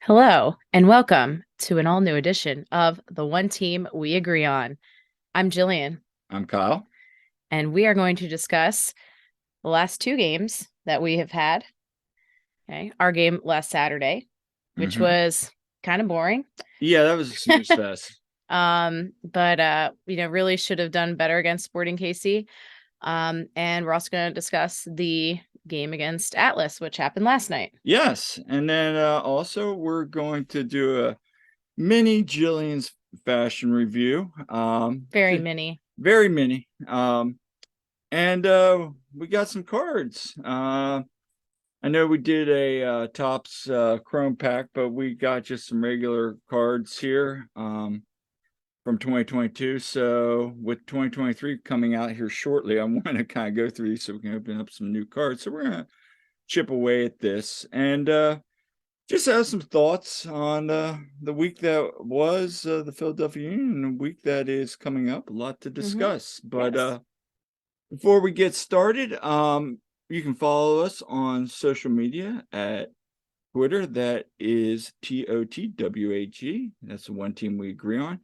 Hello, and welcome to an all-new edition of The One Team We Agree On. I'm Jillian. I'm Kyle. And we are going to discuss the last two games that we have had. Okay, our game last Saturday, which was kind of boring. Yeah, that was a snooze fest. But really should have done better against Sporting KC. And we're also going to discuss the game against Atlas, which happened last night. Yes, and then also we're going to do a mini Jillian's fashion review. Very mini. Very mini. And we got some cards. I know we did a Topps Chrome pack, but we got just some regular cards here from 2022. So with 2023 coming out here shortly, I want to kind of go through these so we can open up some new cards. So we're going to chip away at this and just have some thoughts on the week that was the Philadelphia Union and the week that is coming up. A lot to discuss. But before we get started, you can follow us on social media at Twitter. That is TOTWAG. That's the One Team We Agree On.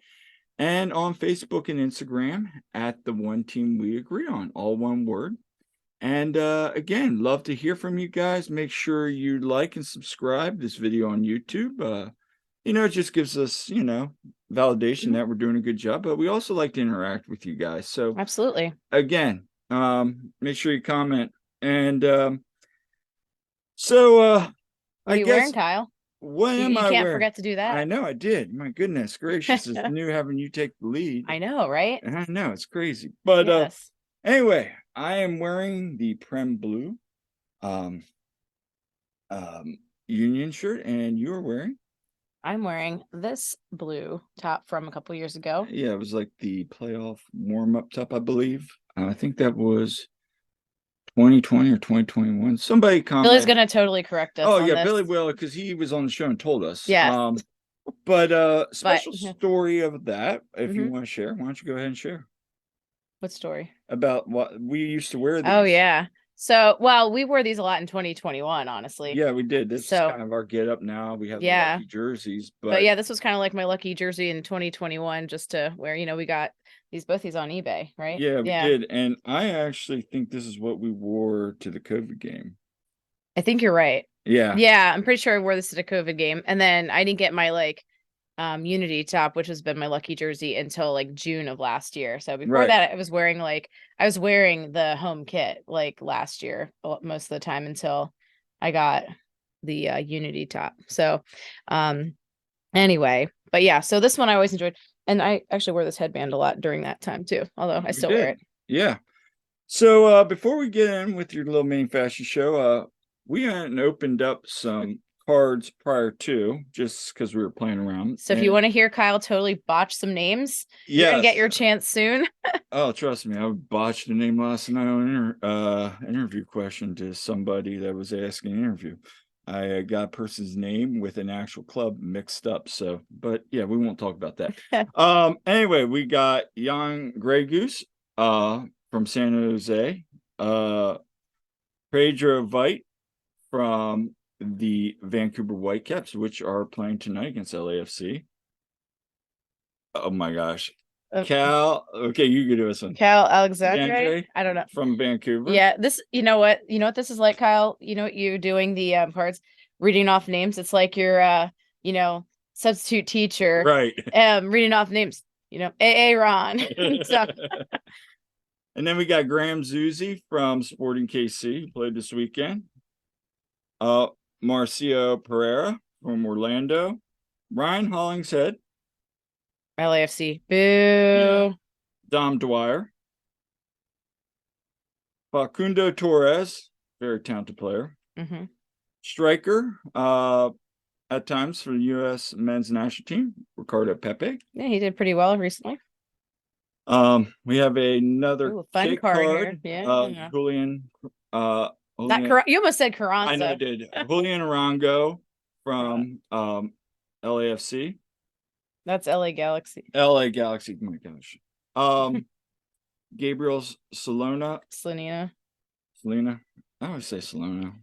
And on Facebook and Instagram at the One Team We Agree On. All one word. And again, love to hear from you guys. Make sure you like and subscribe this video on YouTube. It just gives us, validation that we're doing a good job. But we also like to interact with you guys. So absolutely. Again, make sure you comment. And what are you wearing, Kyle? What am I wearing? You can't forget to do that. I know I did. My goodness gracious, it's new having you take the lead. I know, right? I know, it's crazy. But anyway, I am wearing the Prem Blue Union shirt, and you're wearing? I'm wearing this blue top from a couple years ago. Yeah, it was like the playoff warm-up top, I believe. I think that was 2020 or 2021. Somebody comment. Billy's gonna totally correct us. Oh yeah, Billy will, because he was on the show and told us. Yeah. But special story of that, if you want to share, why don't you go ahead and share? What story? About what we used to wear these. Oh yeah. So, we wore these a lot in 2021, honestly. Yeah, we did. This is kind of our get up now. We have the lucky jerseys. But yeah, this was kind of like my lucky jersey in 2021, just to wear. We got both these on eBay, right? Yeah, we did. And I actually think this is what we wore to the COVID game. I think you're right. Yeah. Yeah, I'm pretty sure I wore this at a COVID game. And then I didn't get my Unity top, which has been my lucky jersey until June of last year. So before that, I was wearing the home kit last year most of the time until I got the Unity top. So anyway, but yeah, so this one I always enjoyed, and I actually wore this headband a lot during that time too, although I still wear it. Yeah. So before we get in with your little mini fashion show, we hadn't opened up some cards prior to, just because we were playing around. So if you want to hear Kyle totally botch some names, you're gonna get your chance soon. Oh, trust me, I botched the name last night on interview question to somebody that was asking an interview. I got a person's name with an actual club mixed up. So, but yeah, we won't talk about that. Anyway, we got Young Grey Goose from San Jose, Pedro Vite from the Vancouver Whitecaps, which are playing tonight against LAFC. Oh my gosh. Cal, okay, you can do this one. Cal Alexandre? I don't know. From Vancouver. Yeah, this, you know what this is like, Kyle? You know what you're doing the cards, reading off names. It's like your substitute teacher. Right. Reading off names, Aaron. So. And then we got Graham Zuzi from Sporting KC, who played this weekend. Marcio Pereira from Orlando. Ryan Hollingshead. LAFC. Boo. Yeah. Dom Dwyer. Facundo Torres, very talented player. Striker, at times for the U.S. men's national team, Ricardo Pepe. Yeah, he did pretty well recently. We have another fun card here. Yeah. Julian. You almost said Carranza. I know I did. Julian Arango from LAFC. That's LA Galaxy. LA Galaxy. Oh my gosh. Gabriel's Selena. Selena. I always say Selena.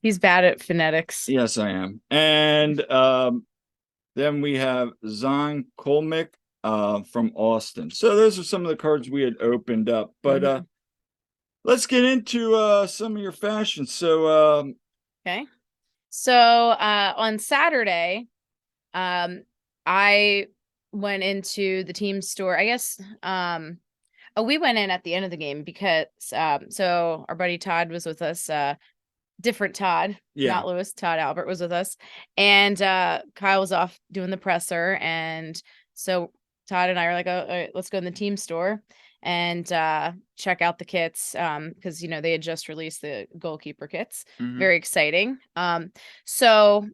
He's bad at phonetics. Yes, I am. And then we have Zon Kolmick from Austin. So those are some of the cards we had opened up. But let's get into some of your fashions. So okay. So on Saturday, I went into the team store. I guess we went in at the end of the game because so our buddy Todd was with us, different Todd, not Lewis, Todd Albert was with us. And Kyle was off doing the presser. And so Todd and I were like, oh, all right, let's go in the team store and check out the kits. Because they had just released the goalkeeper kits. Very exciting. So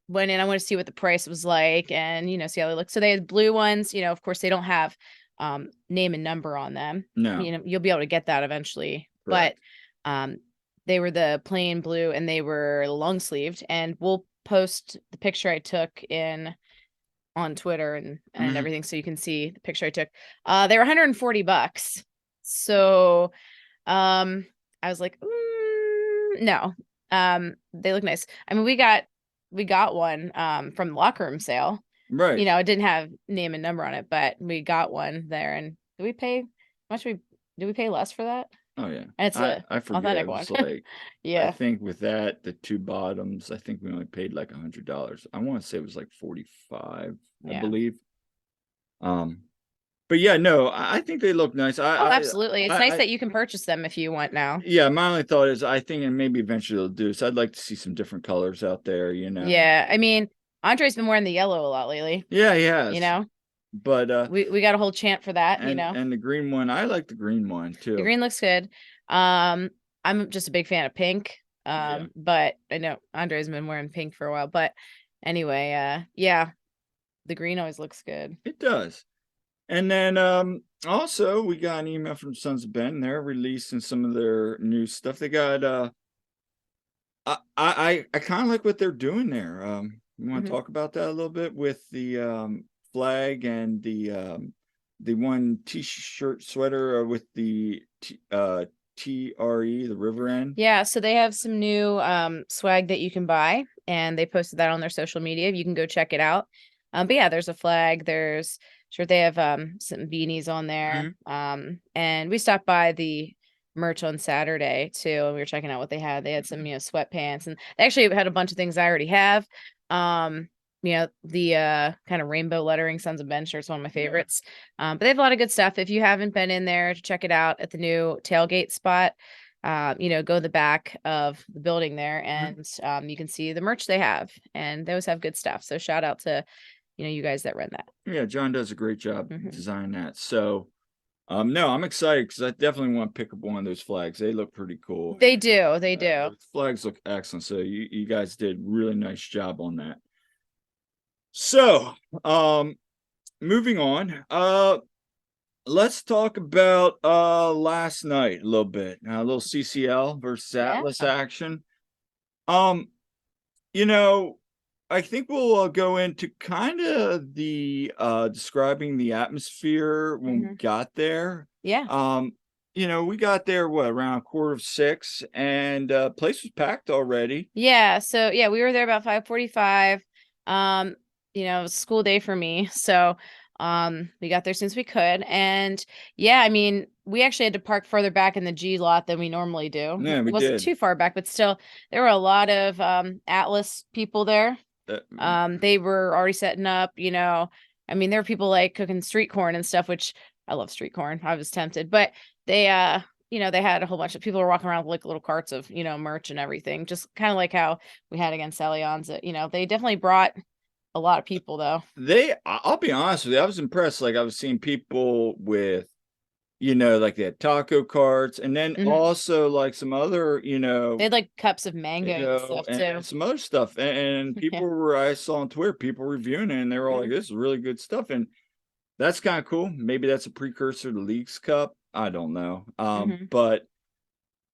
went in, I want to see what the price was like and see how they look. So they had blue ones, of course they don't have name and number on them. No. You'll be able to get that eventually. Correct. But they were the plain blue and they were long sleeved, and we'll post the picture I took on Twitter and everything, so you can see the picture I took. They were $140. So I was like, no. They look nice. I mean, we got one from the locker room sale. Right. It didn't have name and number on it, but we got one there. And did we pay did we pay less for that? Oh yeah, and it's I forget. authentic It was one. like, yeah, I think with that, the two bottoms, I think we only paid like $100. I want to say it was like 45, I believe. But yeah, no, I think they look nice. absolutely. It's nice that you can purchase them if you want now. Yeah, my only thought is I think, and maybe eventually they'll do. So I'd like to see some different colors out there. Yeah, I mean, Andre's been wearing the yellow a lot lately. Yeah, he has. But we got a whole chant for that. And the green one, I like the green one too. The green looks good. I'm just a big fan of pink. But I know Andre's been wearing pink for a while. But anyway, yeah, the green always looks good. It does. And then also we got an email from Sons of Ben. They're releasing some of their new stuff. They got I kind of like what they're doing there. You want to talk about that a little bit with the flag and the one t-shirt sweater with the TRE, the river end? Yeah, so they have some new swag that you can buy, and they posted that on their social media. You can go check it out. But yeah, there's a flag, there's they have some beanies on there. And we stopped by the merch on Saturday too, and we were checking out what they had. They had some sweatpants, and they actually had a bunch of things I already have. The kind of rainbow lettering Sons of Ben shirt's one of my favorites. But they have a lot of good stuff. If you haven't been in there, check it out at the new tailgate spot. Go to the back of the building there, and you can see the merch they have, and they always have good stuff. So shout out to you guys that run that. Yeah, John does a great job designing that. So no, I'm excited because I definitely want to pick up one of those flags. They look pretty cool. They do. Flags look excellent. So you guys did really nice job on that. So moving on. Let's talk about last night a little bit. A little CCL versus Atlas action. I think we'll go into kind of the describing the atmosphere when we got there. Yeah. We got there around 5:45, and place was packed already. Yeah. So yeah, we were there about 5:45. It was a school day for me. So we got there as soon as we could. And yeah, I mean, we actually had to park further back in the G lot than we normally do. Yeah, it wasn't too far back, but still there were a lot of Atlas people there. They were already setting up, I mean, there were people like cooking street corn and stuff, which I love street corn. I was tempted, but they they had a whole bunch of people were walking around with like little carts of merch and everything, just kind of like how we had against Alianza. They definitely brought a lot of people though. I'll be honest with you, I was impressed. Like I was seeing people with like they had taco carts, and then also like some other, they had like cups of mango and stuff too. Some other stuff. And people were, I saw on Twitter, people reviewing it, and they were all like, this is really good stuff. And that's kind of cool. Maybe that's a precursor to Leagues Cup. I don't know. But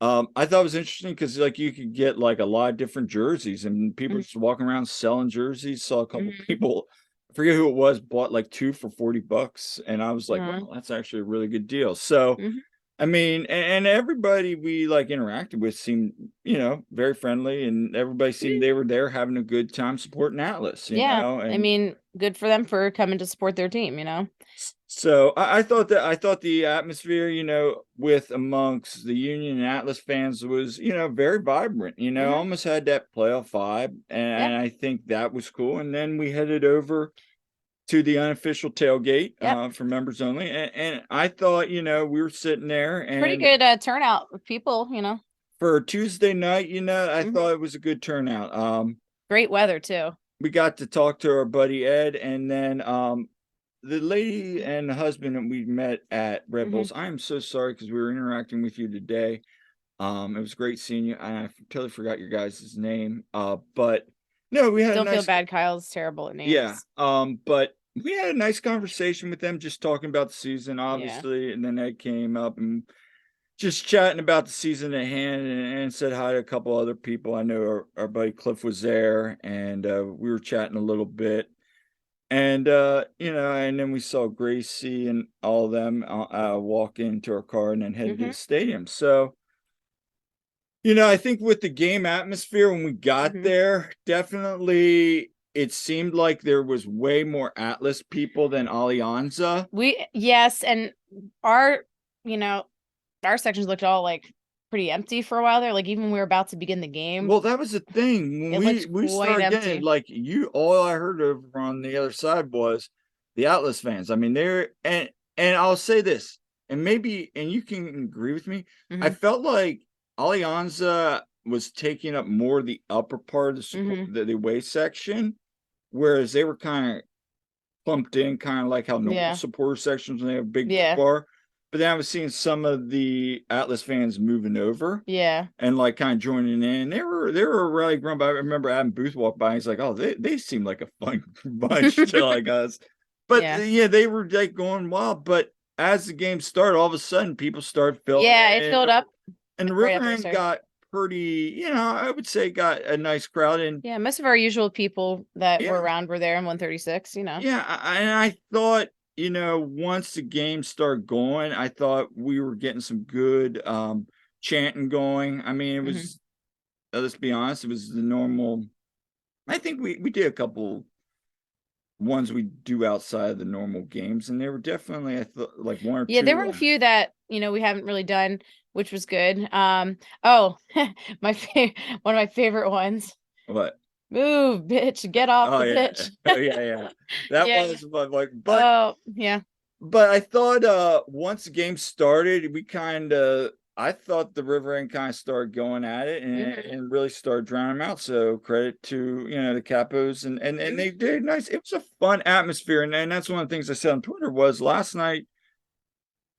I thought it was interesting because like you could get like a lot of different jerseys, and people just walking around selling jerseys. Saw a couple people I forget who it was, bought like 2 for $40, and I was like, Mm-hmm. wow, that's actually a really good deal. So Mm-hmm. I mean, and everybody we like interacted with seemed, very friendly, and everybody seemed they were there having a good time supporting Atlas, Yeah, I and mean, good for them for coming to support their team, you know? so I thought the atmosphere, with amongst the Union and Atlas fans was, very vibrant, Mm-hmm. almost had that playoff vibe, Yep. and I think that was cool. And then we headed over to the unofficial tailgate Yep. for members only, and I thought, we were sitting there, Pretty and good turnout of people, you know? for Tuesday night, I Mm-hmm. thought it was a good turnout. Great weather too. We got to talk to our buddy Ed, and then the lady and the husband that we met at Red Mm-hmm. Bulls. I am so sorry because we were interacting with you today. It was great seeing you, and I totally forgot your guys' name. But no, we had a Don't feel nice, bad. Kyle's terrible at yeah. names. But we had a nice conversation with them, just talking about the season, Yeah. obviously, and then Ed came up and just chatting about the season at hand, and said hi to a couple other people. I know our buddy Cliff was there, and we were chatting a little bit. And and then we saw Gracie and all of them walk into our car and then head to Mm-hmm. the stadium. So, I think with the game atmosphere when we got Mm-hmm. there, definitely it seemed like there was way more Atlas people than Alianza. Yes, and our, you know, our sections looked all like pretty empty for a while there. Like even when we were about to begin the game, Well, that was the thing. When it we looked we quite started getting empty. like all I heard over on the other side was the Atlas fans. I mean, and I'll say this, and maybe and you can agree with me. I Mm-hmm. felt like Alianza was taking up more of the upper part of the support Mm-hmm. the away section, whereas they were kind of clumped in, kind of like how normal Yeah. supporter sections when they have a big Yeah. bar. But then I was seeing some of the Atlas fans moving over Yeah. and like kind of joining in. They were really grumpy. I remember Adam Booth walked by. And he's like, "Oh, they seem like a fun bunch to like us." But Yeah. yeah, they were like going wild. But as the game started, all of a sudden people started filling Yeah, it in, filled up and the right River after we End started. got pretty. I would say got a nice crowd. And Yeah, most of our usual people that were yeah, around were there in 136, you know. yeah, and I thought, once the game started going, I thought we were getting some good chanting going. I mean, it Mm-hmm. was, let's be honest, it was the normal. I think we did a couple ones we do outside of the normal games, and they were definitely, I thought, like one or Yeah, there two. were a few that, we haven't really done, which was good. Oh, one of my favorite ones. What? Move, bitch, get off Oh the yeah, pitch. yeah, yeah. That Yeah. was fun, like, Oh, yeah. but I thought once the game started, I thought the River End kind of started going at it, Hmm. and really started drowning them out. So credit to the Capos, and Hmm. they did nice. It was a fun atmosphere, and that's one of the things I said on Twitter was last night.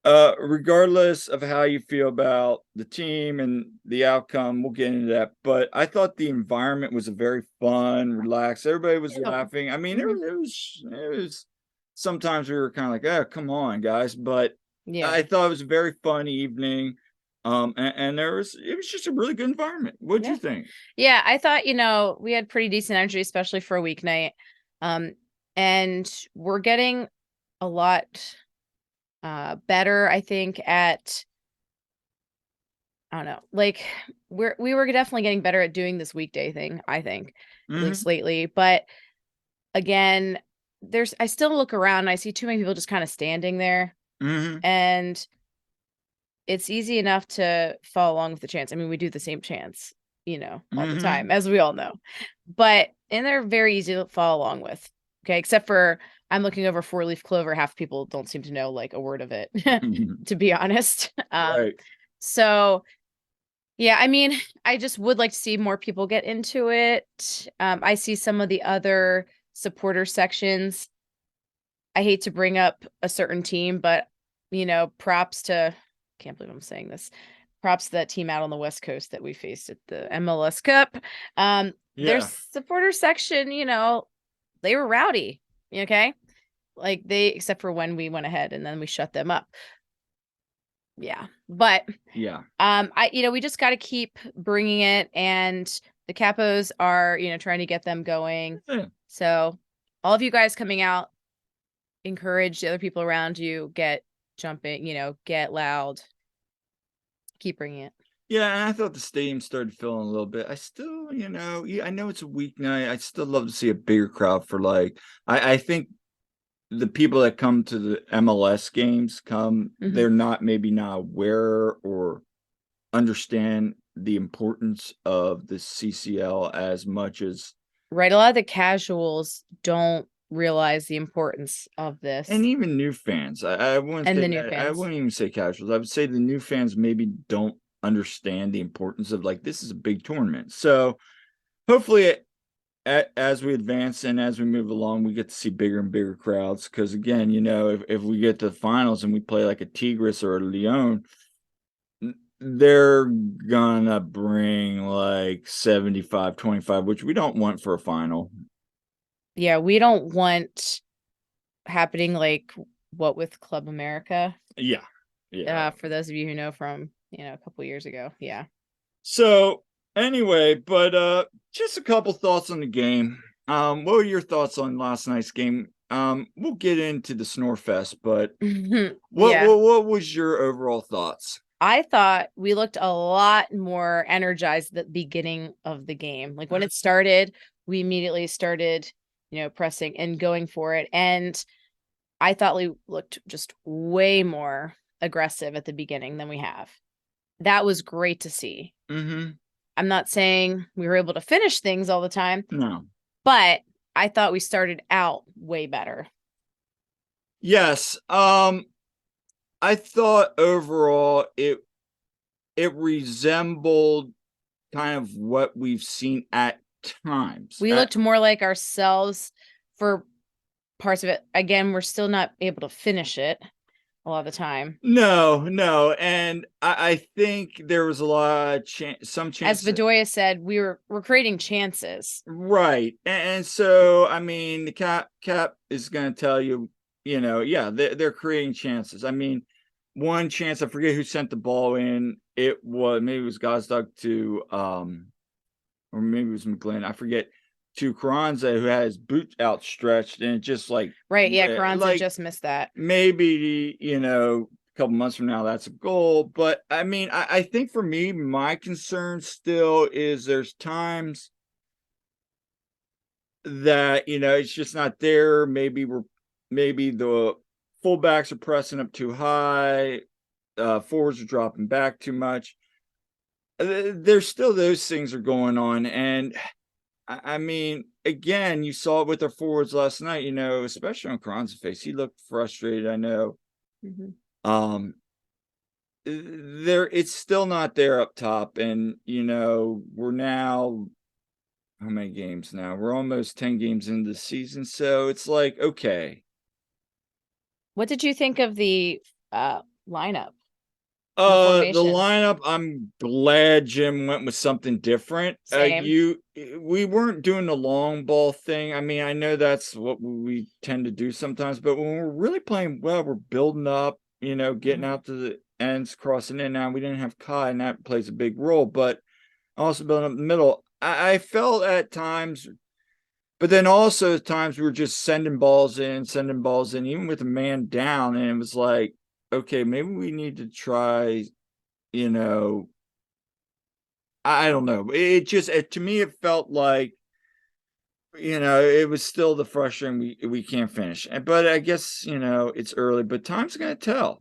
Regardless of how you feel about the team and the outcome, we'll get into that. But I thought the environment was a very fun, relaxed. Everybody was Yeah. laughing. I mean, Hmm. it was. Sometimes we were kind of like, "Oh, come on, guys!" But I Yeah. thought it was a very fun evening. And it was just a really good environment. What'd you Yeah. think? Yeah, I thought, we had pretty decent energy, especially for a weeknight. Um, and we're getting a lot better, I think, at I don't know, like we were definitely getting better at doing this weekday thing, I think, at Mm-hmm. least lately. But again, I still look around and I see too many people just kind of standing there. Mm-hmm. And it's easy enough to follow along with the chants. I mean, we do the same chants, all the Mm-hmm. time, as we all know. And they're very easy to follow along with. Okay. Except for I'm looking over four leaf clover. Half people don't seem to know like a word of it, to be honest. Right. So yeah, I mean, I just would like to see more people get into it. I see some of the other supporter sections. I hate to bring up a certain team, but props to can't believe I'm saying this. Props to that team out on the West Coast that we faced at the MLS Cup. Their Yeah. supporter section, they were rowdy. Okay. Like except for when we went ahead and then we shut them up. Yeah. But Yeah. we just got to keep bringing it, and the capos are, trying to get them going. Yeah. So all of you guys coming out, encourage the other people around you, get jumping, get loud, keep bringing it. Yeah, and I thought the stadium started filling a little bit. I still, I know it's a weeknight. I still love to see a bigger crowd for I think the people that come to the MLS games they're maybe not aware or understand the importance of the CCL as much as right. A lot of the casuals don't realize the importance of this, and even new fans. I wouldn't and say the new that, I fans. wouldn't even say casuals. I would say the new fans maybe don't understand the importance of this is a big tournament. So hopefully as we advance and as we move along, we get to see bigger and bigger crowds. Because again, if we get to the finals and we play like a Tigres or a Leon, they're gonna bring 75-25, which we don't want for a final. Yeah, we don't want happening like what with Club America. Yeah. For those of you who know from, a couple years ago. Yeah. So anyway, but just a couple thoughts on the game. What were your thoughts on last night's game? We'll get into the snore fest, but what was your overall thoughts? I thought we looked a lot more energized at the beginning of the game. Like when it started, we immediately started, pressing and going for it. And I thought we looked just way more aggressive at the beginning than we have. That was great to see. I'm not saying we were able to finish things all the time. No. But I thought we started out way better. Yes. I thought overall it resembled kind of what we've seen at times. We looked more like ourselves for parts of it. Again, we're still not able to finish it a lot of the time. No, and I think there was a lot of some chance. As Bedoya said, we're creating chances. Right, and so I mean, the cap is going to tell you, yeah, they're creating chances. I mean, one chance, I forget who sent the ball in. Maybe it was Gazdag to or maybe it was McGlynn. I forget, to Carranza, who had his boot outstretched, and it just right, yeah, Carranza just missed that. Maybe a couple months from now that's a goal, but I mean, I think for me, my concern still is there's times that it's just not there. Maybe the fullbacks are pressing up too high, forwards are dropping back too much. There's still those things are going on, and I mean, again, you saw it with our forwards last night, especially on Kron's face. He looked frustrated, I know. It's still not there up top, and we're now how many games now? We're almost 10 games into the season, so it's like, okay. What did you think of the lineup? The lineup, I'm glad Jim went with something different. Same. We weren't doing the long ball thing. I mean, I know that's what we tend to do sometimes, but when we're really playing well, we're building up, getting out to the ends, crossing in. Now we didn't have Kai, and that plays a big role, but also building up the middle. I felt at times, but then also at times we were just sending balls in, even with a man down, and it was like, okay, maybe we need to try, I don't know. It just, to me, it felt like, it was still the frustrating, we can't finish. But I guess, it's early, but time's going to tell.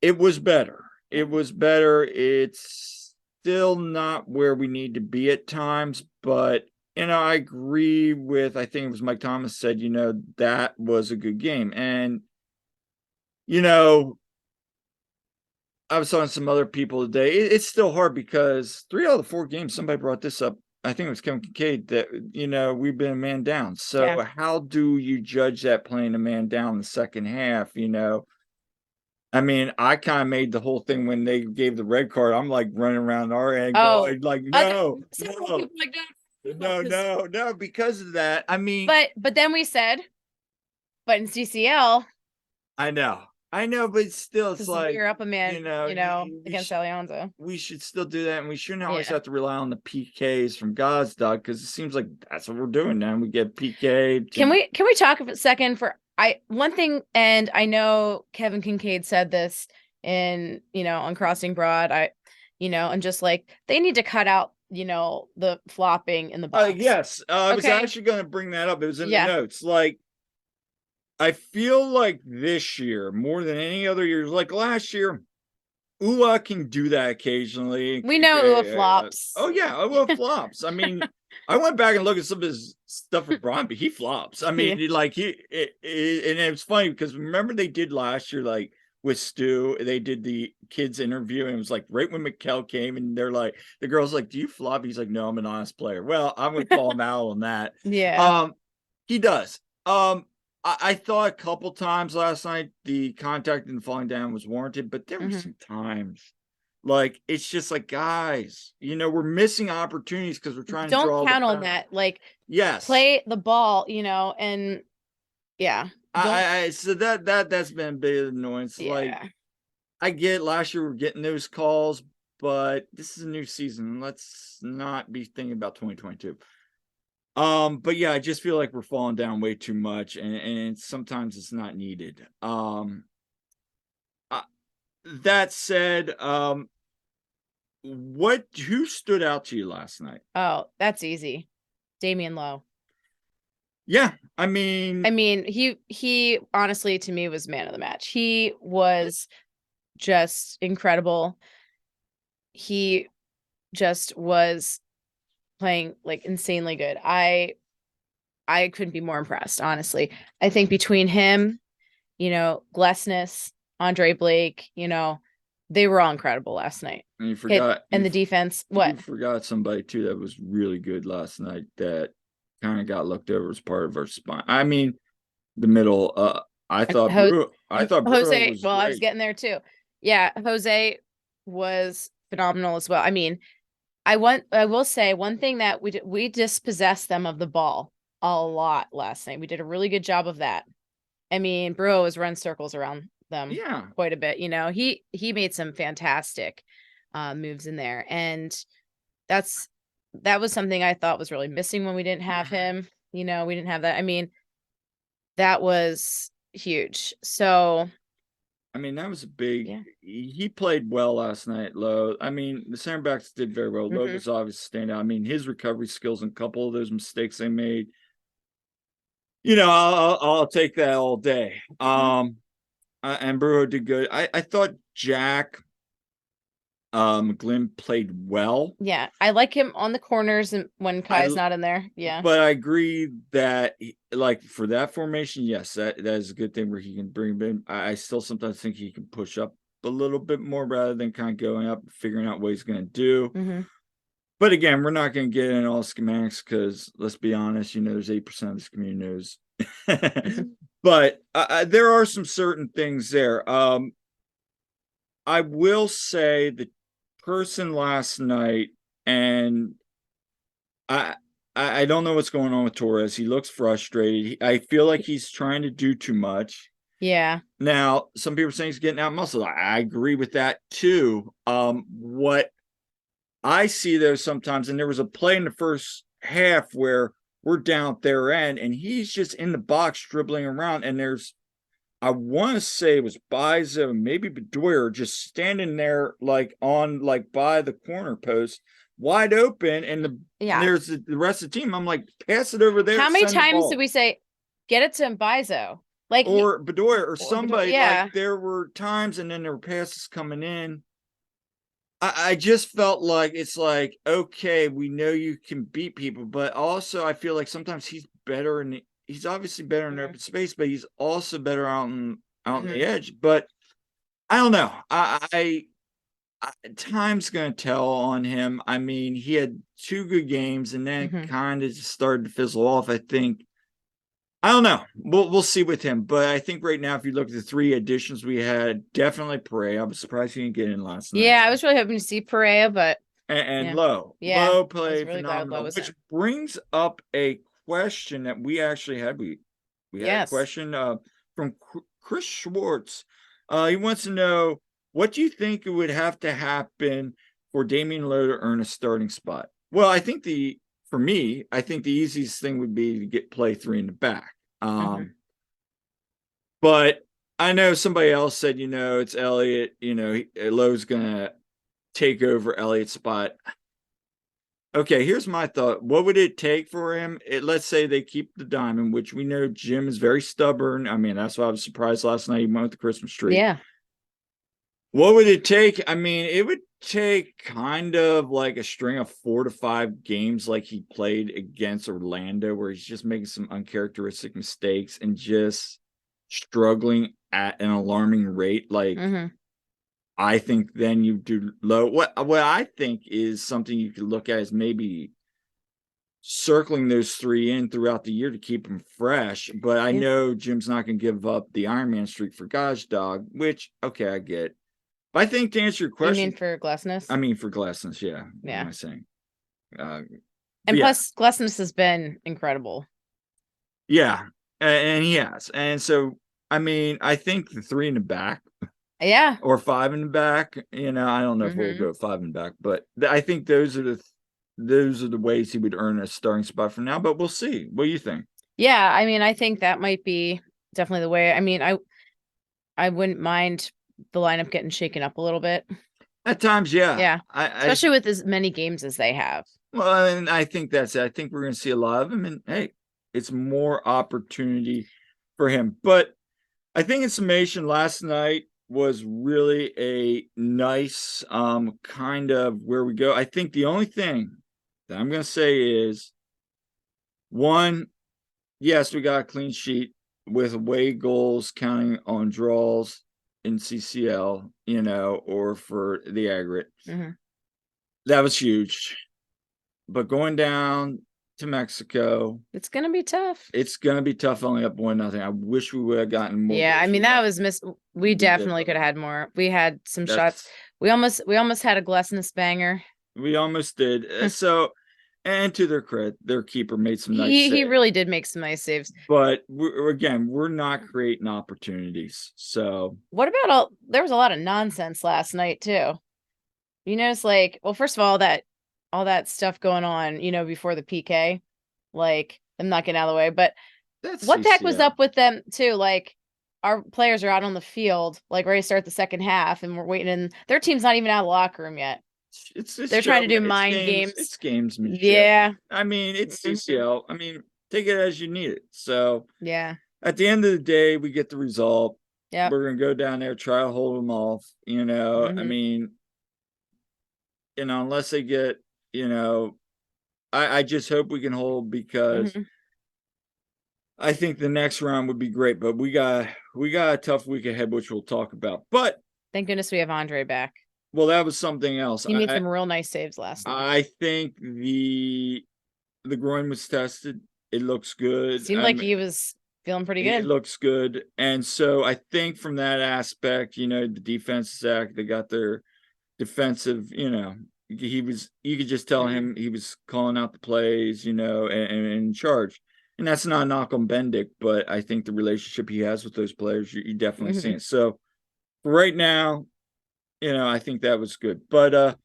It was better. It's still not where we need to be at times, but I agree with, I think it was Mike Thomas said, that was a good game. And I was talking to some other people today. It's still hard because 3 out of the 4 games, somebody brought this up. I think it was Kevin Kincaid, that we've been a man down. So how do you judge that playing a man down in the second half? I mean, I kind of made the whole thing when they gave the red card. I'm like running around our end, going like, no, because of that. I mean, but then we said, but in CCL, I know. I know, but still, it's because we like, are up a man, we against Alianza. we should still do that, and we shouldn't always Yeah. have to rely on the PKs from Gazdag, because it seems like that's what we're doing now. We get PK Can to we talk a second for one thing, and I know Kevin Kincaid said this in, on Crossing Broad. And just like they need to cut out, the flopping in the box. yes, I was Okay. actually going to bring that up. It was in the Yeah. notes. Like, I feel like this year more than any other year, like last year, Ua can do that occasionally. We know Ua flops. Oh yeah, Ua flops. I mean, I went back and looked at some of his stuff with Brian, but he flops. I mean, Yeah. like and it's funny because remember they did last year, like with Stu, they did the kids interview, and it was like right when Mikkel came, and they're like, the girl's like, "Do you flop?" He's like, "No, I'm an honest player." Well, I'm gonna call him out on that. Yeah. He does. I thought a couple times last night the contact and falling down was warranted, but there were some times like it's just like, guys, we're missing opportunities because we're trying to Don't draw count the on that. Like, yes, play the ball, and yeah. I so that's been a bit of annoyance. Like, Yeah. I get last year we're getting those calls, but this is a new season. Let's not be thinking about 2022. But yeah, I just feel like we're falling down way too much, and sometimes it's not needed. Uh, that said, who stood out to you last night? Oh, that's easy. Damian Lowe. Yeah, I mean, he honestly to me was man of the match. He was just incredible. He just was playing like insanely good. I couldn't be more impressed, honestly. I think between him, Glessness, Andre Blake, they were all incredible last night. and you forgot, And the defense, what? You forgot somebody too that was really good last night that kind of got looked over as part of our spine. I mean, the middle. I thought Bruno Jose. was Well, great. I was getting there too. Yeah, Jose was phenomenal as well. I mean, I will say one thing that we dispossessed them of the ball a lot last night. We did a really good job of that. I mean, Bro was run circles around them quite a bit. He made some fantastic moves in there, and that was something I thought was really missing when we didn't have him. We didn't have that. I mean, that was huge. So, I mean, that was a big. Yeah. He played well last night, Lowe. I mean, the center backs did very well. Lowe was obviously standout. I mean, his recovery skills and a couple of those mistakes they made. I'll take that all day. And Brujo did good. I thought Jack Glim played well. Yeah, I like him on the corners and when Kai's not in there. Yeah. But I agree that like for that formation, yes, that is a good thing where he can bring him in. I still sometimes think he can push up a little bit more rather than kind of going up, figuring out what he's going to do. But again, we're not going to get in all schematics because let's be honest, there's 8% of this community knows. But there are some certain things there. I will say the person last night, and I don't know what's going on with Torres. He looks frustrated. I feel like he's trying to do too much. Yeah. Now, some people are saying he's getting out muscle. I agree with that too. What I see though sometimes, and there was a play in the first half where we're down at their end, and he's just in the box dribbling around, and I want to say it was Biza, maybe Bedoyer, just standing there like by the corner post, wide open, and there's the rest of the team. I'm like, pass it over there. How many times did we say, get it to Mbizo? Like, or Bedoyer or somebody? Yeah. Like there were times, and then there were passes coming in. I just felt like it's like, okay, we know you can beat people, but also I feel like sometimes he's better he's obviously better in open space, but he's also better out in the edge. But I don't know. I time's gonna tell on him. I mean, he had 2 good games and then kind of just started to fizzle off. I think. I don't know. We'll see with him, but I think right now, if you look at the 3 additions we had, definitely Perea. I was surprised he didn't get in last night. Yeah, I was really hoping to see Perea, but and Lowe. Yeah, Lowe played really phenomenal, which brings up a question that we actually had. We had a question from Chris Schwartz. He wants to know, what do you think it would have to happen for Damian Lowe to earn a starting spot? Well, I think for me, I think the easiest thing would be to play 3 in the back. But I know somebody else said, it's Elliott, Lowe's gonna take over Elliott's spot. Okay, here's my thought. What would it take for him? Let's say they keep the diamond, which we know Jim is very stubborn. I mean, that's why I was surprised last night he went with the Christmas tree. Yeah. What would it take? I mean, it would take kind of like a string of 4 to 5 games like he played against Orlando, where he's just making some uncharacteristic mistakes and just struggling at an alarming rate. Like, I think then you do Low. What I think is something you could look at is maybe circling those 3 in throughout the year to keep them fresh. But I know Jim's not going to give up the Ironman streak for Gaj Dog, which, okay, I get. But I think to answer your question, you mean for Glassness? I mean for Glassness, yeah. Yeah. What am I saying? And plus, Glassness has been incredible. Yeah, and he has. And so, I mean, I think the 3 in the back. Yeah. Or 5 in the back. I don't know if we'll go 5 in the back, but I think those are the ways he would earn a starting spot from now. But we'll see. What do you think? Yeah, I mean, I think that might be definitely the way. I mean, I wouldn't mind the lineup getting shaken up a little bit. At times, yeah. Yeah. Especially with as many games as they have. Well, and I think that's it. I think we're going to see a lot of him. And hey, it's more opportunity for him. But I think in summation, last night was really a nice kind of where we go. I think the only thing that I'm going to say is, one, yes, we got a clean sheet with away goals counting on draws in CCL, or for the aggregate. That was huge. But going down to Mexico, it's gonna be tough. It's gonna be tough, only up 1-0. I wish we would have gotten more. Yeah, I mean, that was we definitely could have had more. We had some shots. We almost had a Glassness banger. We almost did. So, and to their credit, their keeper made some nice saves. He really did make some nice saves. But we're not creating opportunities. So what about there was a lot of nonsense last night too. You notice, like, well, first of all that stuff going on, before the PK, like, I'm not getting out of the way, but what the heck was up with them too? Like, our players are out on the field, like ready to start the second half, and we're waiting, and their team's not even out of the locker room yet. They're trying to do mind games. It's gamesmanship. Yeah. I mean, it's CCL. I mean, take it as you need it. So yeah. At the end of the day, we get the result. Yeah. We're gonna go down there, try to hold them off. I mean, unless they get, I just hope we can hold, because I think the next round would be great. But we got a tough week ahead, which we'll talk about. But thank goodness we have Andre back. Well, that was something else. He made some real nice saves last night. I think the groin was tested. It looks good. Seemed like he was feeling pretty good. It looks good. And so I think from that aspect, the defense is act. They got their defensive, you could just tell him he was calling out the plays, and in charge. And that's not a knock on Bendick, but I think the relationship he has with those players, you definitely see it. So right now, I think that was good. But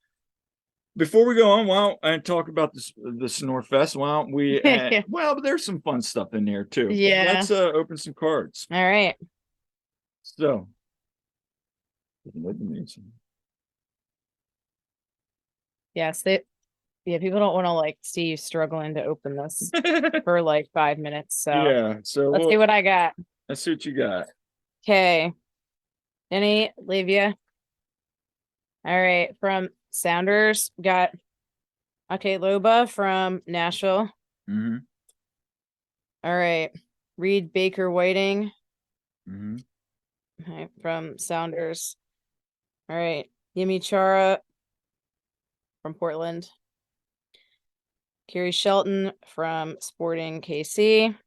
before we go on, and talk about the Snore Fest, why don't we? Well, there's some fun stuff in there too. Yeah. Let's open some cards. All right. So. Yes, people don't want to like see you struggling to open this for like 5 minutes. So yeah. So let's see what I got. Let's see what you got. Okay. Any Livia? All right, from Sounders, got Loba from Nashville. All right, Reed Baker Whiting. All right, from Sounders. All right, Yemi Chara from Portland. Kerry Shelton from Sporting KC. Let's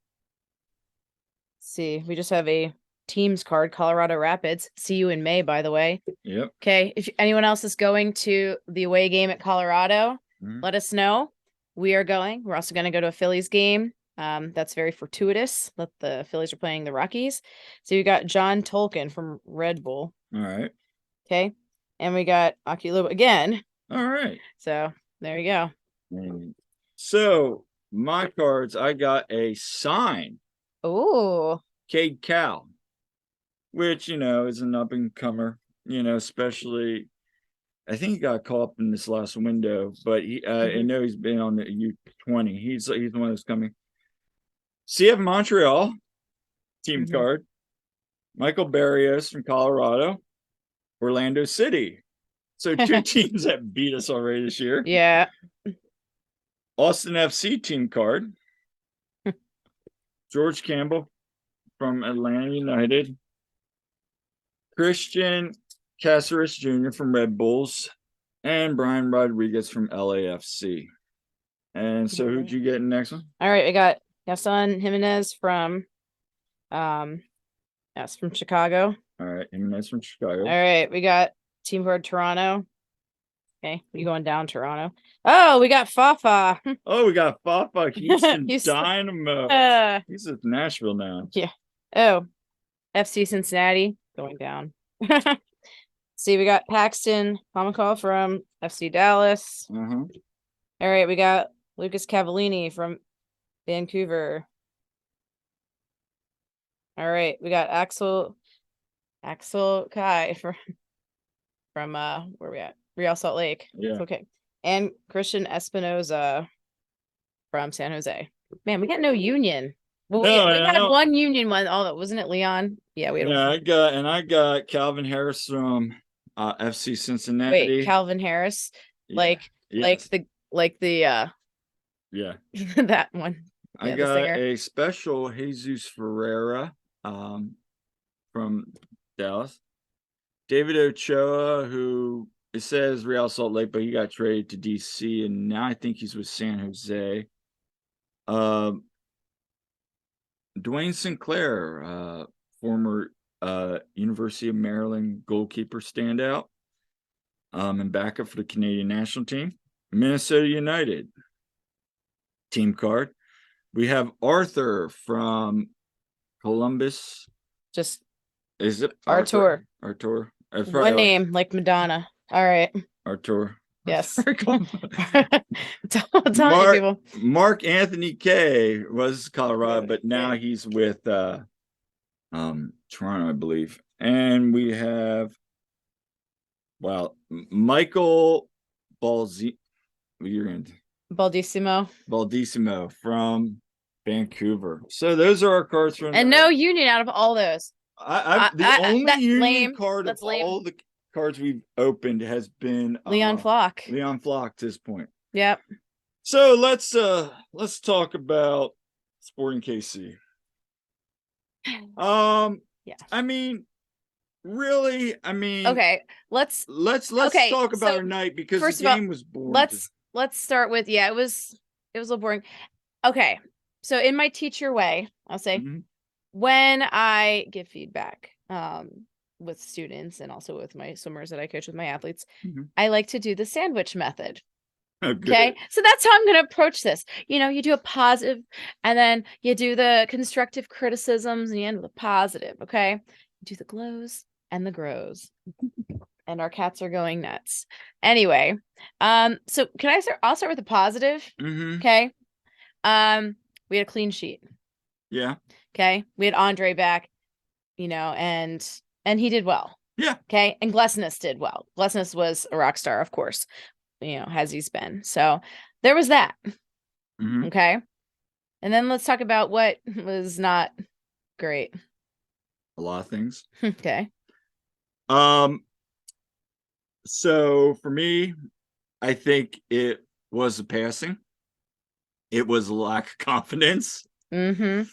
see, we just have a Teams card, Colorado Rapids. See you in May, by the way. Yep. Okay. If anyone else is going to the away game at Colorado, let us know. We are going. We're also going to go to a Phillies game. That's very fortuitous that the Phillies are playing the Rockies. So you got John Tolkien from Red Bull. All right. Okay. And we got Aki Lobo again. All right. So there you go. So my cards, I got a sign. Oh. Cade Cal, which, is an up and comer, especially I think he got caught up in this last window, but I know he's been on the U20. He's the one that's coming. CF Montreal team card. Michael Barrios from Colorado. Orlando City. So 2 teams that beat us already this year. Yeah. Austin FC team card. George Campbell from Atlanta United. Christian Caceres Jr. from Red Bulls. And Brian Rodriguez from LAFC. And so who'd you get in the next one? All right, we got Yasan Jimenez from that's from Chicago. All right, Jimenez from Chicago. All right, we got Team Card Toronto. Okay, we going down Toronto. Oh, we got Fafa. Oh, we got Fafa. Houston Dynamo. He's at Nashville now. Yeah. Oh, FC Cincinnati going down. See, we got Paxton Pomacall from FC Dallas. All right, we got Lucas Cavallini from Vancouver. All right, we got Axel Kai from where we at? Real Salt Lake. Yeah. Okay. And Christian Espinoza from San Jose. Man, we got no Union. Well, we had one Union one. Oh, wasn't it Leon? Yeah, we had one. I got Calvin Harris from FC Cincinnati. Wait, Calvin Harris? Like the yeah. that one. I got a special Jesus Ferreira from Dallas. David Ochoa, who it says Real Salt Lake, but he got traded to DC, and now I think he's with San Jose. Dwayne Sinclair, former University of Maryland goalkeeper standout, and backup for the Canadian national team. Minnesota United team card. We have Arthur from Columbus. Just is it Artur? Artur. One name like Madonna. All right. Artur. Yes. Mark Anthony K was Colorado, but now he's with Toronto, I believe. And we have Michael Baldissimo from Vancouver. So those are our cards from no Union out of all those. The only Union card of all the cards we've opened has been Leon Flock. Leon Flock to this point. Yep. So let's talk about Sporting KC. Yeah. I mean, really, okay, let's talk about our night, because the game was boring. Let's start with it was a little boring. Okay. So in my teacher way, I'll say when I give feedback with students and also with my swimmers that I coach with my athletes, I like to do the sandwich method. Okay. So that's how I'm going to approach this. You do a positive and then you do the constructive criticisms and you end with a positive. Okay. You do the glows and the grows. And our cats are going nuts. Anyway, so can I start? I'll start with the positive. Okay. We had a clean sheet. Yeah. Okay. We had Andre back, and he did well. Yeah. Okay. And Glesnes did well. Glesnes was a rock star, of course, as he's been. So there was that. Okay. And then let's talk about what was not great. A lot of things. Okay. So for me, I think it was the passing. It was a lack of confidence. It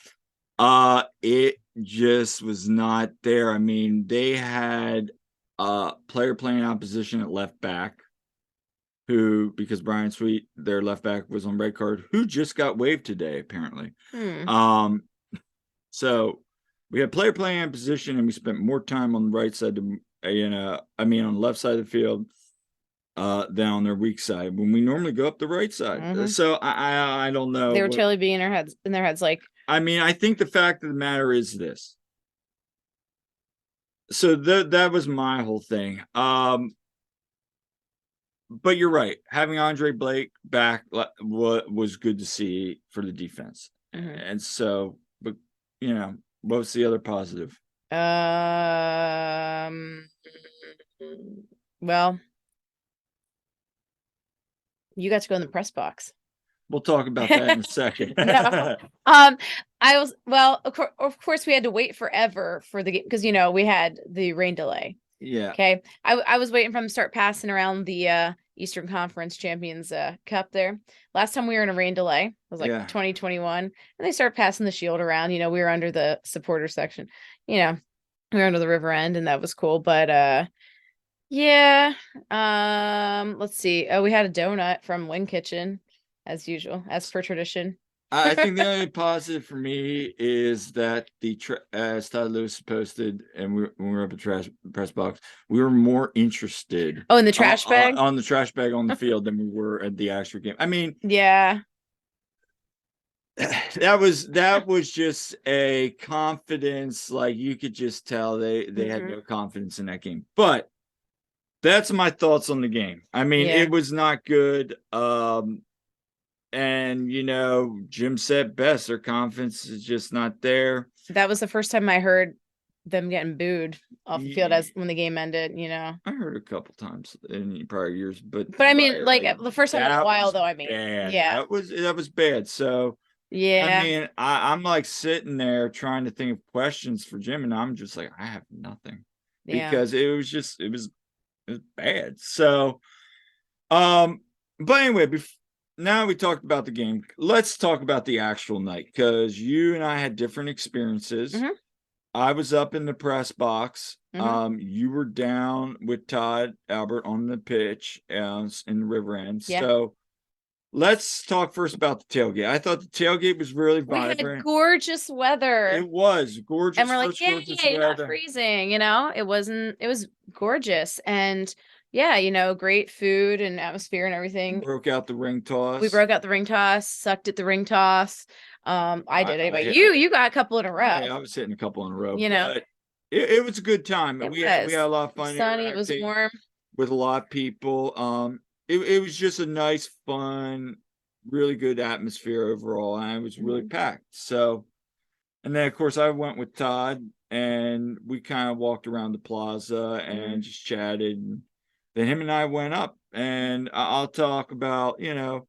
just was not there. I mean, they had a player playing opposition at left back who, because Brian Sweet, their left back, was on red card, who just got waived today, apparently. So we had player playing in position, and we spent more time on the right side on the left side of the field. than on their weak side when we normally go up the right side. So I don't know. They were totally being in their heads like. I mean, I think the fact of the matter is this. So that was my whole thing. But you're right. Having Andre Blake back was good to see for the defense. And so, but you know, what's the other positive? Well, you got to go in the press box. We'll talk about that in a second. No. Of course we had to wait forever for the game because we had the rain delay. Yeah. Okay. I was waiting for them to start passing around the Eastern Conference Champions Cup there. Last time we were in a rain delay, it was like 2021, and they started passing the shield around. We were under the supporter section. We were under the river end, and that was cool. But yeah. Let's see. Oh, we had a donut from Wing Kitchen, as usual, as per tradition. I think the only positive for me is that as Todd Lewis posted, and when we were up at press box, we were more interested. Oh, in the trash bag? On the trash bag on the field than we were at the actual game. I mean, yeah. That was just a confidence, like you could just tell they had no confidence in that game. But that's my thoughts on the game. I mean, it was not good. And Jim said best, their confidence is just not there. That was the first time I heard them getting booed off the field when the game ended. I heard a couple times in prior years, but I mean, like the first time in a while, though. I mean, yeah, that was bad. So I mean, I'm like sitting there trying to think of questions for Jim, and I'm just like, I have nothing because it was bad. So, but anyway, now we talked about the game. Let's talk about the actual night because you and I had different experiences. I was up in the press box. You were down with Todd Albert on the pitch in the River End. So let's talk first about the tailgate. I thought the tailgate was really vibrant. We had gorgeous weather. It was gorgeous. And we're like, yay, not freezing. It was gorgeous. And great food and atmosphere and everything. Broke out the ring toss. We broke out the ring toss, sucked at the ring toss. I did anyway. You got a couple in a row. Yeah, I was hitting a couple in a row. But it was a good time. We had a lot of fun. Sunny, it was warm. With a lot of people. It was just a nice, fun, really good atmosphere overall. And it was really packed. So, and then of course I went with Todd and we kind of walked around the plaza and just chatted. And then him and I went up, and I'll talk about, it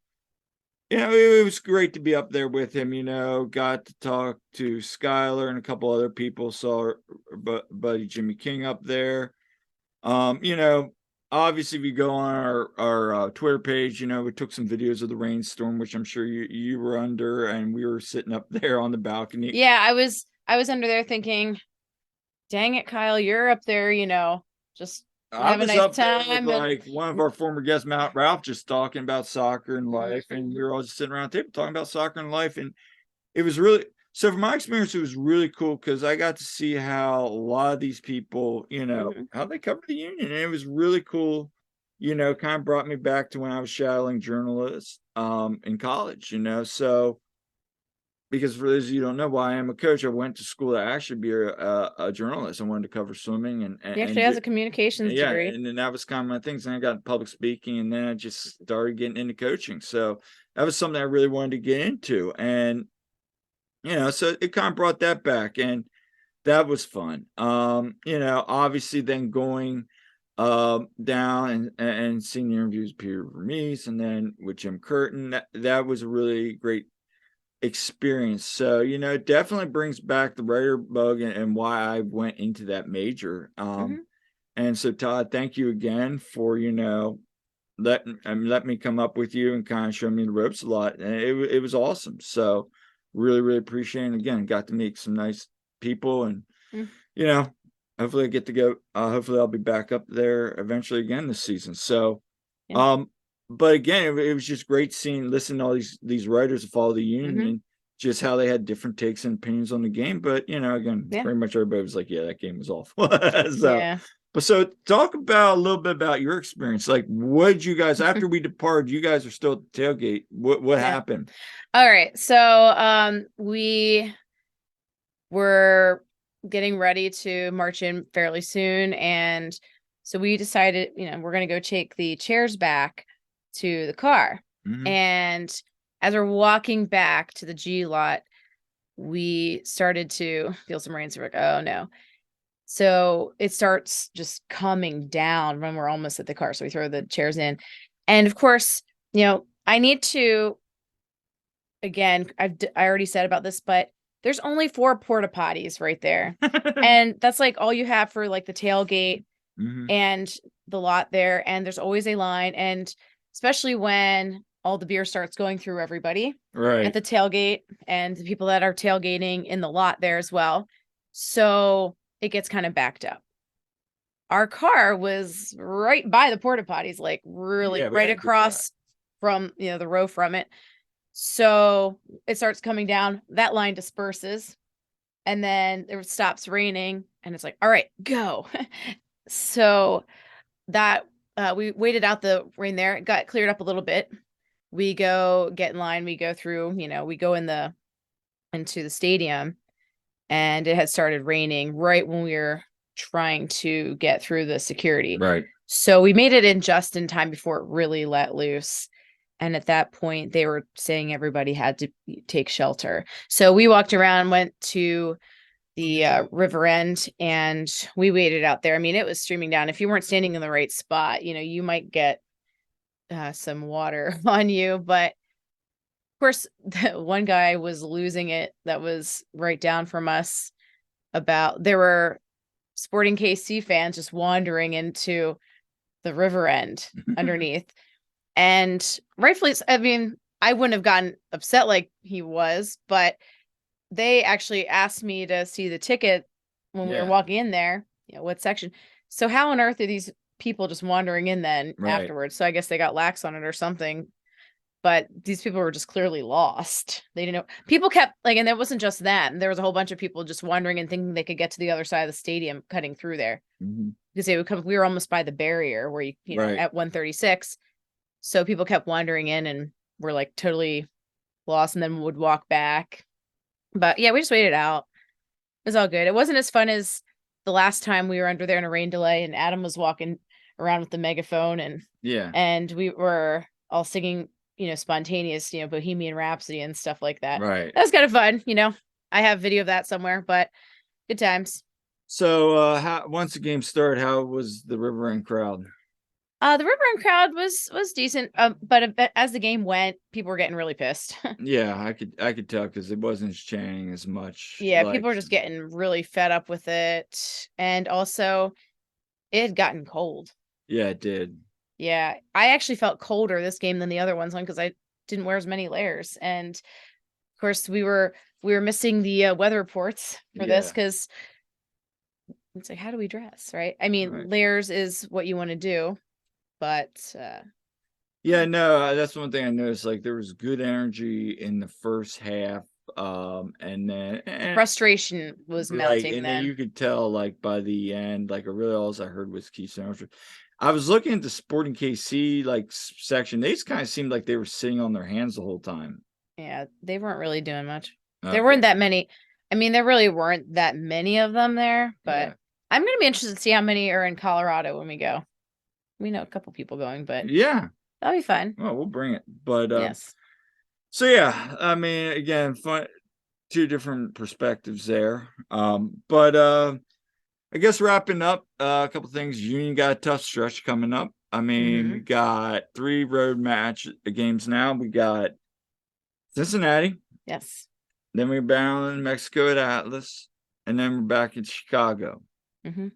was great to be up there with him, got to talk to Skylar and a couple other people, saw our buddy Jimmy King up there. Obviously we go on our Twitter page, we took some videos of the rainstorm, which I'm sure you were under, and we were sitting up there on the balcony. Yeah, I was under there thinking, dang it, Kyle, you're up there, just I was up there with like one of our former guests, Matt Ralph, just talking about soccer and life, and we were all just sitting around the table talking about soccer and life, and it was really, so from my experience, it was really cool because I got to see how a lot of these people, how they cover the union, and it was really cool. Kind of brought me back to when I was shadowing journalists in college. So. Because for those of you who don't know why I am a coach, I went to school to actually be a journalist. I wanted to cover swimming and he actually has a communications degree. And then that was kind of my things. And I got public speaking, and then I just started getting into coaching. So that was something I really wanted to get into. And so it kind of brought that back, and that was fun. Obviously then going down and seeing the interviews with Peter Vermees and then with Jim Curtin, that was a really great experience. So it definitely brings back the writer bug and why I went into that major. And so Todd, thank you again for let me come up with you and kind of show me the ropes a lot, and it was awesome. So really appreciate it. Again, got to meet some nice people, and hopefully I get to go. Hopefully I'll be back up there eventually again this season. So but again, it was just great listening to all these writers that follow the union and just how they had different takes and opinions on the game. But again, pretty much everybody was like, "Yeah, that game was awful." So But so talk about a little bit about your experience. Like, what did you guys after we departed? You guys are still at the tailgate. What Yeah. happened? All right. So we were getting ready to march in fairly soon, and so we decided, we're gonna go take the chairs back to the car. Mhm. And as we're walking back to the G lot, we started to feel some rain. So we're like, oh no. So it starts just coming down when we're almost at the car. So we throw the chairs in. And of course, I need to, again, I already said about this, but there's only 4 porta potties right there. And that's like all you have for like the tailgate Mhm. and the lot there. And there's always a line. And especially when all the beer starts going through everybody at Right. the tailgate and the people that are tailgating in the lot there as well. So it gets kind of backed up. Our car was right by the porta potties, like really Yeah, we right had a good drive. across from, the row from it. So it starts coming down, that line disperses, and then it stops raining, and it's like, all right, go. So that we waited out the rain there. It got cleared up a little bit. We go get in line, we go through, we go into the stadium, and it had started raining right when we were trying to get through the security. Right. So we made it in just in time before it really let loose. And at that point, they were saying everybody had to take shelter. So we walked around, went to the river end, and we waited out there. I mean, it was streaming down. If you weren't standing in the right spot, you might get some water on you. But of course, one guy was losing it that was right down from us. There were Sporting KC fans just wandering into the river end underneath. And rightfully, I mean, I wouldn't have gotten upset like he was, but they actually asked me to see the ticket when we were Yeah. walking in there, what section. So how on earth are these people just wandering in then Right. afterwards? So I guess they got lax on it or something. But these people were just clearly lost. They didn't know. People kept and it wasn't just them. There was a whole bunch of people just wandering and thinking they could get to the other side of the stadium, cutting through there. Mhm. Because they would come. We were almost by the barrier where Right. at 136. So people kept wandering in and were like totally lost, and then would walk back. But yeah, we just waited out. It was all good. It wasn't as fun as the last time we were under there in a rain delay, and Adam was walking around with the megaphone, Yeah. and we were all singing, spontaneous, Bohemian Rhapsody and stuff like that. Right. That was kind of fun. I have video of that somewhere, but good times. So once the game started, how was the River End crowd? The River End crowd was decent, but as the game went, people were getting really pissed. Yeah, I could tell because it wasn't chanting as much. Yeah, Like, people were just getting really fed up with it, and also it had gotten cold. yeah, it did. Yeah, I actually felt colder this game than the other ones because I didn't wear as many layers, and of course we were missing the weather reports for this Yeah. because it's like, how do we dress, right? I Right. mean, layers is what you want to do, but Yeah, no, that's one thing I noticed. Like, there was good energy in the first half, and then the frustration was like, mounting and then then. you could tell, like, by the end, like, I really all I heard was Keystone Orchard. I was looking at the Sporting KC like section. They just kind of seemed like they were sitting on their hands the whole time. Yeah, they weren't really doing much. There Okay. weren't that many. I mean, there really weren't that many of them there, but Yeah. I'm gonna be interested to see how many are in Colorado when we go. We know a couple people going, but Yeah. that'll be fun. Well, we'll bring it. But Yes. so yeah, I mean, again, fun, two different perspectives there. But I guess wrapping up, a couple things. Union got a tough stretch coming up. I mean, we Hmm. got 3 road games now. We got Cincinnati, Yes. then we're bound in Mexico at Atlas, and then we're back in Chicago. Hmm.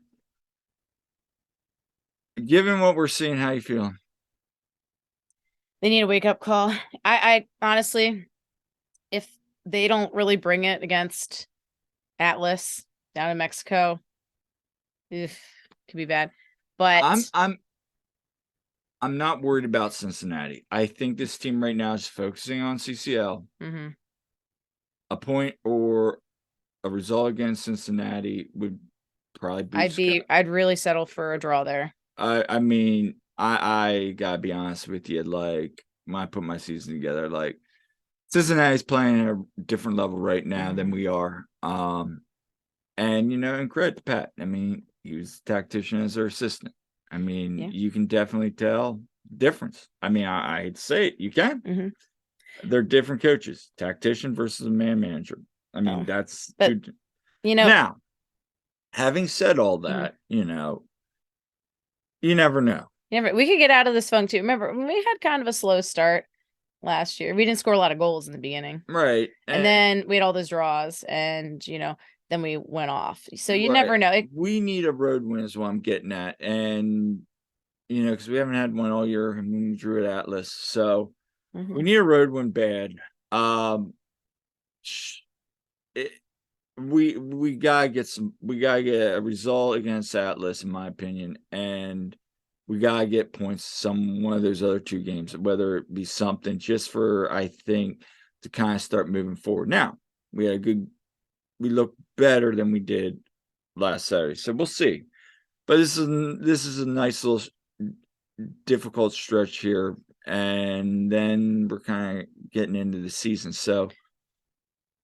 Given what we're seeing, how you feeling? They need a wake up call. I honestly, if they don't really bring it against Atlas down in Mexico, could be bad. I'm But I'm I'm not worried about Cincinnati. I think this team right now is focusing on CCL. mhm. A point or a result against Cincinnati would probably boot I'd really settle for a draw there. I mean, I gotta be honest with you. Like when I put my season together, like Cincinnati's playing at a different level right now than we are. And and credit to Pat. I mean, he was a tactician as their assistant. I mean, you can definitely tell difference. I mean, I hate to say it, you can. They're different coaches, tactician versus a man manager. I mean, that's but two. you know, Now, having said all that, you never know. we could get out of this funk too. Remember, we had kind of a slow start last year. We didn't score a lot of goals in the beginning. Right. And then we had all those draws and, then we went off. So you never know. We need a road win is what I'm getting at. And, because we haven't had one all year. I mean, we drew at Atlas. So we need a road win bad. We gotta get a result against Atlas, in my opinion. And we gotta get points one of those other two games, whether it be something just for, I think, to kind of start moving forward. Now, we look better than we did last Saturday, so we'll see. But this is a nice little difficult stretch here, and then we're kind of getting into the season. So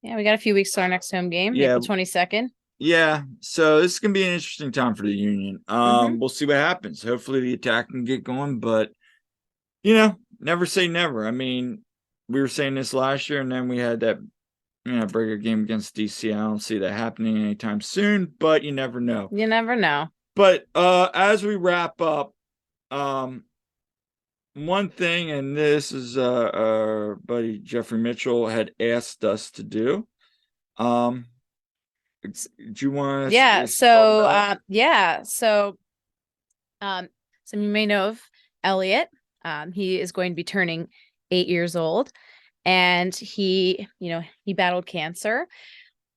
yeah, we got a few weeks to our next home game, April 22nd. Yeah, so this is gonna be an interesting time for the Union. We'll see what happens. Hopefully the attack can get going, but never say never. I mean, we were saying this last year, and then we had that breaker game against DC. I don't see that happening anytime soon, but you never know. You never know. But as we wrap up, one thing, and this is our buddy Jeffrey Mitchell had asked us to do. Do you want to? Some you may know of Elliot. He is going to be turning 8 years old, and he battled cancer,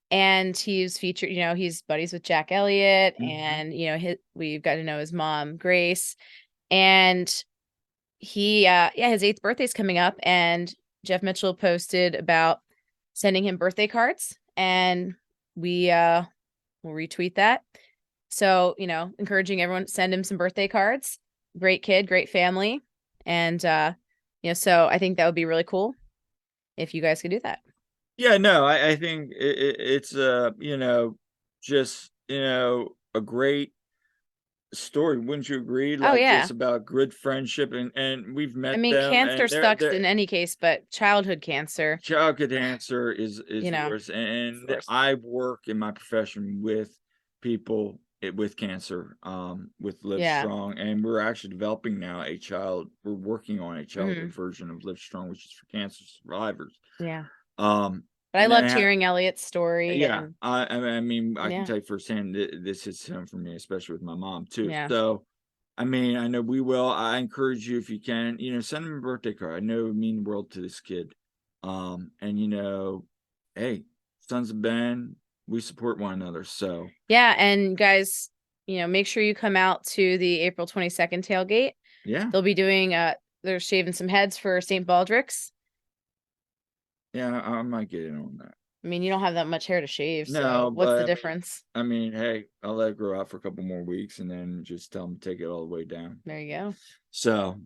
and he's featured. He's buddies with Jack Elliott, and we've got to know his mom Grace, and he his 8th birthday is coming up, and Jeff Mitchell posted about sending him birthday cards, and we will retweet that. So, encouraging everyone to send him some birthday cards. Great kid, great family. And, so I think that would be really cool if you guys could do that. Yeah, no, I think it's, just, a great story. Wouldn't you agree? Like, just about good friendship, and we've met them. Cancer sucks in any case, but childhood cancer is worse. And I work in my profession with people with cancer, with Live Strong, and we're actually developing now we're working on a childhood version of Live Strong, which is for cancer survivors. But I loved hearing Elliot's story. Yeah, I mean, I can tell you firsthand, this hits home for me, especially with my mom too. So, I mean, I know we will. I encourage you, if you can, send him a birthday card. I know it would mean the world to this kid. And hey, Sons of Ben, we support one another. So yeah, and guys, make sure you come out to the April 22nd tailgate. Yeah, they'll be doing they're shaving some heads for St. Baldrick's. Yeah, I might get in on that. I mean, you don't have that much hair to shave, No, so what's the difference? I mean, hey, I'll let it grow out for a couple more weeks and then just tell them to take it all the way down. There you go. So,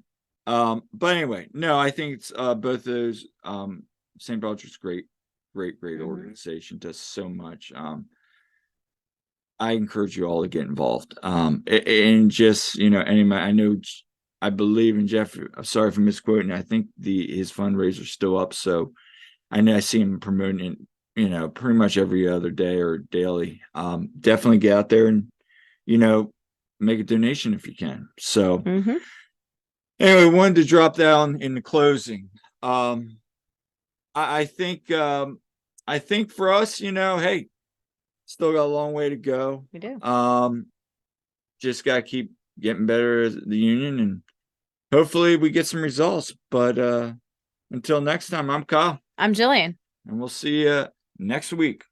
but anyway, no, I think it's both those. St. Baldrick's great organization, does so much. I encourage you all to get involved. And just I believe in Jeff. I'm sorry for misquoting. I think his fundraiser's still up, so I know I see him promoting it, pretty much every other day or daily. Definitely get out there and, make a donation if you can. So anyway, wanted to drop down in the closing. I think for us, hey, still got a long way to go. We do. Just got to keep getting better as the Union, and hopefully we get some results. But until next time, I'm Kyle. I'm Jillian. And we'll see you next week.